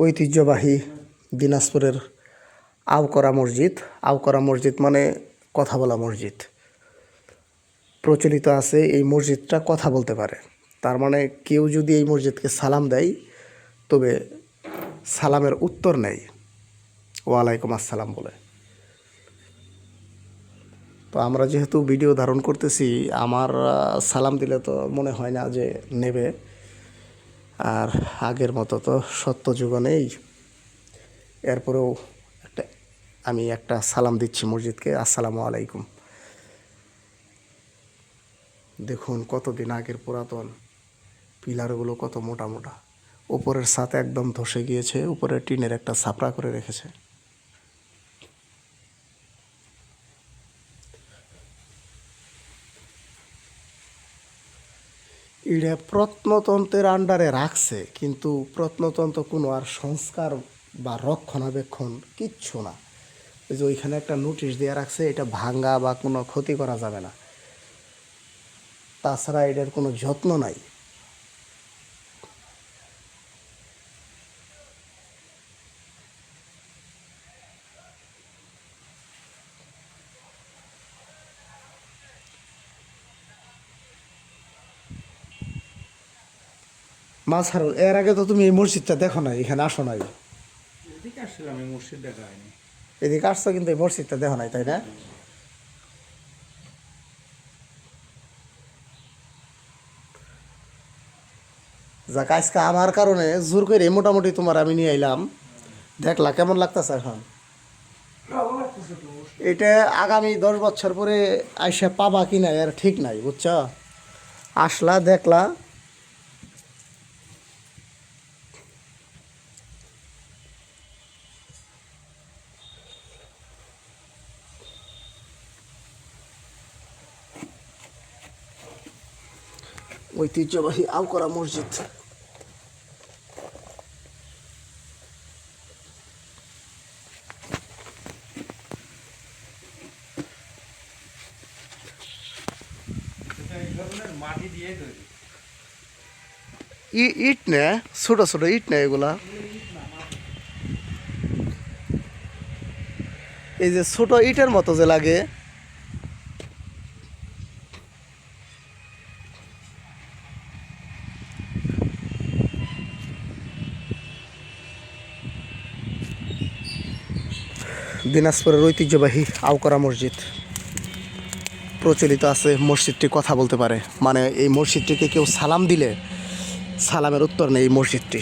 ঐতিহ্যবাহী দিনাজপুরের আওকরা মসজিদ। আওকরা মসজিদ মানে কথা বলা মসজিদ। প্রচলিত আছে এই মসজিদটা কথা বলতে পারে। তার মানে কেউ যদি এই মসজিদকে সালাম দেয় তবে সালামের উত্তর নেয় ওয়ালাইকুম আসসালাম বলে। তো আমরা যেহেতু ভিডিও ধারণ করতেছি, আমার সালাম দিলে তো মনে হয় না যে নেবে। আর আগের মতো তো সত্য যুগ নেই। এরপরেও আমি একটা সালাম দিচ্ছি মসজিদকে, আসসালামু আলাইকুম। দেখুন কতদিন আগের পুরাতন পিলারগুলো, কত মোটা মোটা। উপরের ছাদ একদম ধসে গিয়েছে, উপরে টিনের একটা ছাপড়া করে রেখেছে। এটা প্রত্নতন্ত্রের আন্ডারে রাখছে, কিন্তু প্রত্নতন্ত্র কোনো আর সংস্কার বা রক্ষণাবেক্ষণ কিচ্ছু না। ওই যে ওইখানে একটা নোটিশ দেওয়া রাখছে, এটা ভাঙ্গা বা কোনো ক্ষতি করা যাবে না। তাছাড়া এটার কোনো যত্ন নাই। মাঝারুল, এর আগে তো তুমি এই মসজিদটা দেখো নাই, এখানে আসো নাই। এদিকে আসছিলাম, এই মসজিদ দেখা হয়নি। এদিকে আসছো কিন্তু এই মসজিদটা দেখো নাই, তাই না? যাক, আজকে আমার কারণে জোর করে মোটামুটি তোমার আমি নিয়ে আইলাম। দেখলা কেমন লাগতেছে এখন? এটা আগামী 10 বছর পরে আইসা পাবা কি না এর ঠিক নাই, বুঝছো? আসলা, দেখলা। ঐতিহ্যবাহী আওকরা মসজিদ। মাটি দিয়ে তৈরি। ইট না, ছোট ছোট ইট না এগুলা। এই যে ছোট ইটের মতো যে লাগে। দিনাজপুরের ঐতিহ্যবাহী আওকরা মসজিদ। প্রচলিত আছে মসজিদটি কথা বলতে পারে, মানে এই মসজিদটিকে কেউ সালাম দিলে সালামের উত্তর নেই এই মসজিদটি।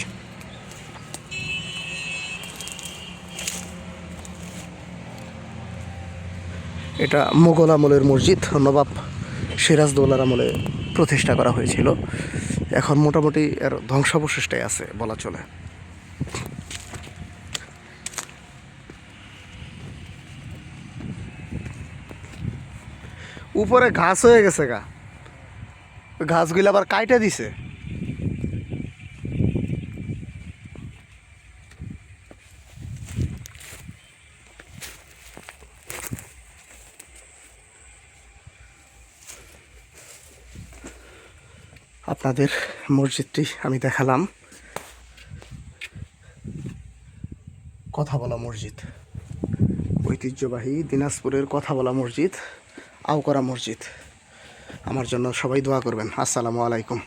এটা মুঘল আমলের মসজিদ, নবাব সিরাজদৌল্লার আমলে প্রতিষ্ঠা করা হয়েছিল। এখন মোটামুটি এর ধ্বংসাবশেষটাই আছে বলা চলে। উপরে ঘাস হয়ে গেছে গা, ঘাসগুলো আবার কাইটে দিছে। আপনাদের মসজিদটি আমি দেখালাম। কথা বলা মসজিদ, ঐতিহ্যবাহী দিনাজপুরের কথা বলা মসজিদ, আওকরা মসজিদ। আমার জন্য সবাই দোয়া করবেন। আসসালামু আলাইকুম।